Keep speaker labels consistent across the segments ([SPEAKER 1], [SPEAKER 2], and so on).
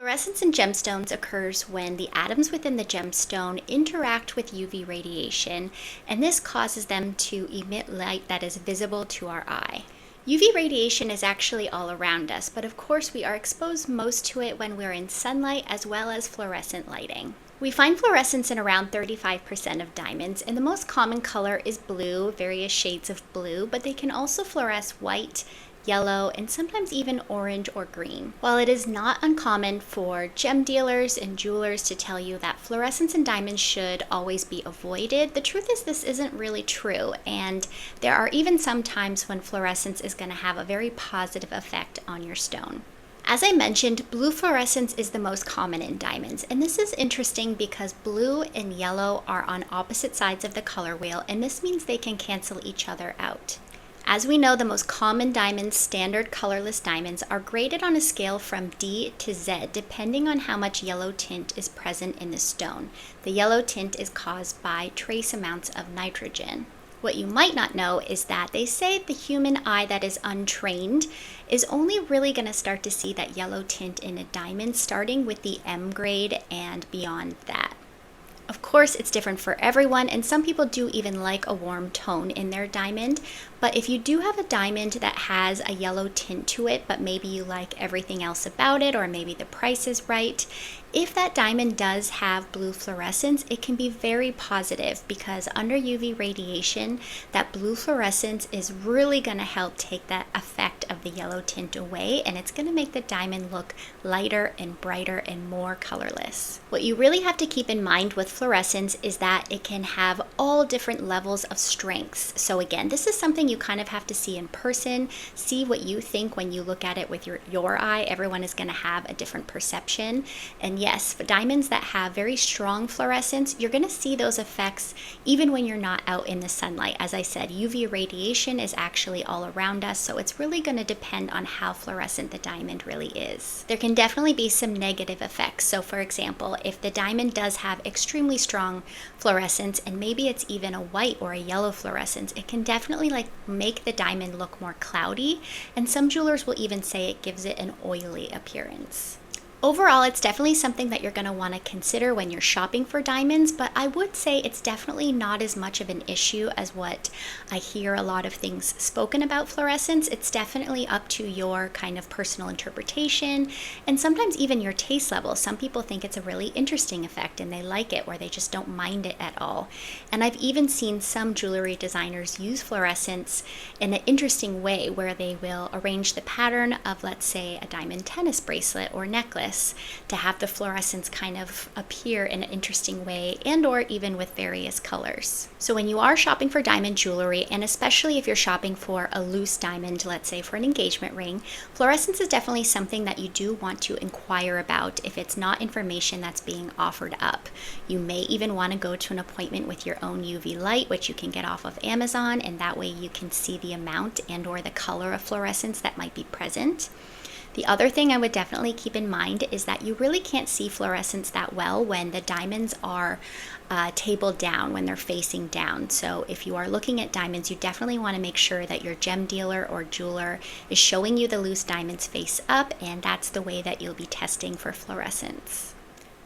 [SPEAKER 1] Fluorescence in gemstones occurs when the atoms within the gemstone interact with UV radiation, and this causes them to emit light that is visible to our eye. UV radiation is actually all around us, but of course we are exposed most to it when we're in sunlight as well as fluorescent lighting. We find fluorescence in around 35% of diamonds, and the most common color is blue, various shades of blue, but they can also fluoresce white, yellow, and sometimes even orange or green. While it is not uncommon for gem dealers and jewelers to tell you that fluorescence in diamonds should always be avoided, the truth is this isn't really true, and there are even some times when fluorescence is going to have a very positive effect on your stone. As I mentioned, blue fluorescence is the most common in diamonds, and this is interesting because blue and yellow are on opposite sides of the color wheel, and this means they can cancel each other out. As we know, the most common diamonds, standard colorless diamonds, are graded on a scale from D to Z, depending on how much yellow tint is present in the stone. The yellow tint is caused by trace amounts of nitrogen. What you might not know is that they say the human eye that is untrained is only really going to start to see that yellow tint in a diamond starting with the M grade and beyond that. Of course, it's different for everyone, and some people do even like a warm tone in their diamond. But if you do have a diamond that has a yellow tint to it, but maybe you like everything else about it, or maybe the price is right, if that diamond does have blue fluorescence, it can be very positive because under UV radiation, that blue fluorescence is really going to help take that effect of the yellow tint away, and it's going to make the diamond look lighter and brighter and more colorless. What you really have to keep in mind with fluorescence is that it can have all different levels of strengths. So again, this is something you kind of have to see in person, see what you think when you look at it with your eye. Everyone is going to have a different perception. And yes, for diamonds that have very strong fluorescence, you're going to see those effects even when you're not out in the sunlight. As I said, UV radiation is actually all around us, so it's really going to depend on how fluorescent the diamond really is. There can definitely be some negative effects. So for example, if the diamond does have extremely strong fluorescence, and maybe it's even a white or a yellow fluorescence, it can definitely make the diamond look more cloudy, and some jewelers will even say it gives it an oily appearance. Overall, it's definitely something that you're going to want to consider when you're shopping for diamonds, but I would say it's definitely not as much of an issue as what I hear a lot of things spoken about fluorescence. It's definitely up to your kind of personal interpretation and sometimes even your taste level. Some people think it's a really interesting effect and they like it, or they just don't mind it at all. And I've even seen some jewelry designers use fluorescence in an interesting way where they will arrange the pattern of, let's say, a diamond tennis bracelet or necklace to have the fluorescence kind of appear in an interesting way, and or even with various colors. So when you are shopping for diamond jewelry, and especially if you're shopping for a loose diamond, let's say for an engagement ring, fluorescence is definitely something that you do want to inquire about if it's not information that's being offered up. You may even want to go to an appointment with your own UV light, which you can get off of Amazon, and that way you can see the amount and or the color of fluorescence that might be present. The other thing I would definitely keep in mind is that you really can't see fluorescence that well when the diamonds are tabled down, when they're facing down. So if you are looking at diamonds, you definitely want to make sure that your gem dealer or jeweler is showing you the loose diamonds face up, and that's the way that you'll be testing for fluorescence.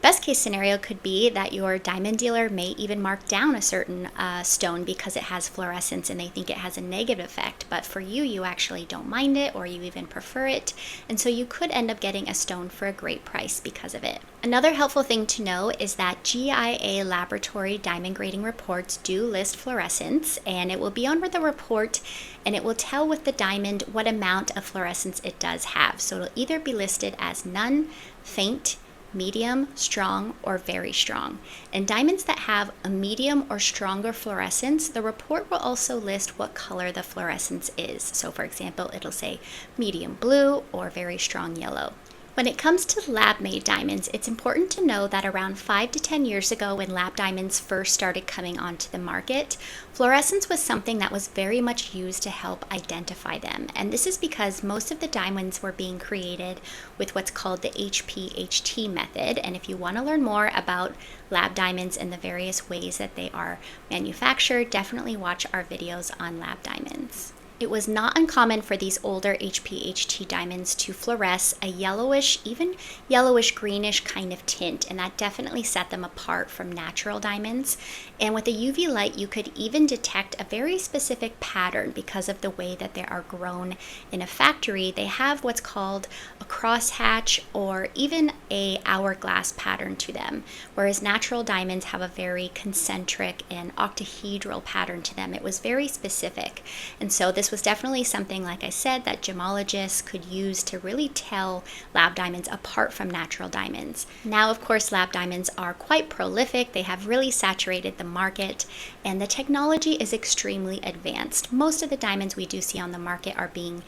[SPEAKER 1] Best case scenario could be that your diamond dealer may even mark down a certain stone because it has fluorescence and they think it has a negative effect, but for you, you actually don't mind it or you even prefer it, and so you could end up getting a stone for a great price because of it. Another helpful thing to know is that GIA laboratory diamond grading reports do list fluorescence, and it will be on the report and it will tell with the diamond what amount of fluorescence it does have. So it'll either be listed as none, faint, medium, strong, or very strong. And diamonds that have a medium or stronger fluorescence, the report will also list what color the fluorescence is. So for example, it'll say medium blue or very strong yellow. When it comes to lab-made diamonds, it's important to know that around 5 to 10 years ago, when lab diamonds first started coming onto the market, fluorescence was something that was very much used to help identify them. And this is because most of the diamonds were being created with what's called the HPHT method. And if you want to learn more about lab diamonds and the various ways that they are manufactured, definitely watch our videos on lab diamonds. It was not uncommon for these older HPHT diamonds to fluoresce a yellowish, even yellowish greenish kind of tint, and that definitely set them apart from natural diamonds. And with the UV light, you could even detect a very specific pattern because of the way that they are grown in a factory. They have what's called a crosshatch or even a hourglass pattern to them, whereas natural diamonds have a very concentric and octahedral pattern to them. It was very specific. And so this was definitely something, like I said, that gemologists could use to really tell lab diamonds apart from natural diamonds. Now, of course, lab diamonds are quite prolific. They have really saturated the market, and the technology is extremely advanced. Most of the diamonds we do see on the market are being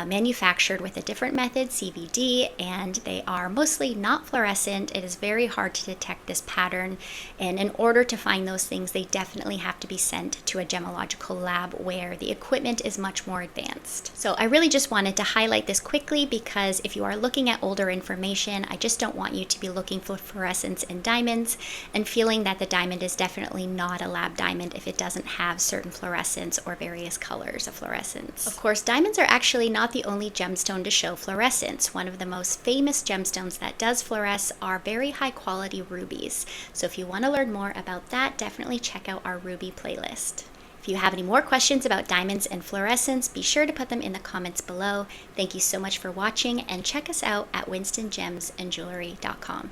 [SPEAKER 1] manufactured with a different method, CVD, and they are mostly not fluorescent. It is very hard to detect this pattern, and in order to find those things, they definitely have to be sent to a gemological lab where the equipment is much more advanced. So I really just wanted to highlight this quickly because if you are looking at older information, I just don't want you to be looking for fluorescence in diamonds and feeling that the diamond is definitely not a lab diamond if it doesn't have certain fluorescence or various colors of fluorescence. Of course, diamonds are actually not the only gemstone to show fluorescence. One of the most famous gemstones that does fluoresce are very high quality rubies. So if you want to learn more about that, definitely check out our ruby playlist. If you have any more questions about diamonds and fluorescence, be sure to put them in the comments below. Thank you so much for watching, and check us out at winstongemsandjewellery.com.